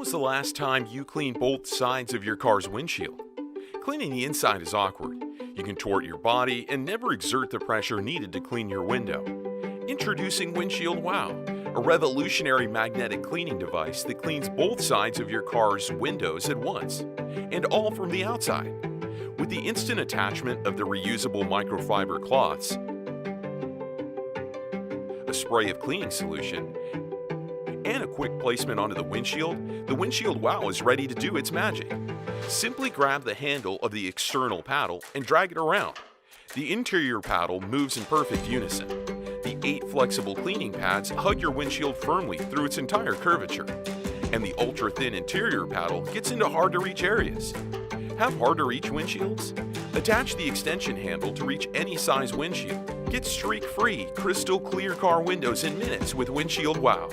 was the last time you cleaned both sides of your car's windshield? Cleaning the inside is awkward. You contort your body and never exert the pressure needed to clean your window. Introducing Windshield Wow, a revolutionary magnetic cleaning device that cleans both sides of your car's windows at once, and all from the outside. With the instant attachment of the reusable microfiber cloths, a spray of cleaning solution, and a quick placement onto the Windshield Wow is ready to do its magic. Simply grab the handle of the external paddle and drag it around. The interior paddle moves in perfect unison. The 8 flexible cleaning pads hug your windshield firmly through its entire curvature. And the ultra-thin interior paddle gets into hard-to-reach areas. Have hard-to-reach windshields? Attach the extension handle to reach any size windshield. Get streak-free, crystal clear car windows in minutes with Windshield Wow.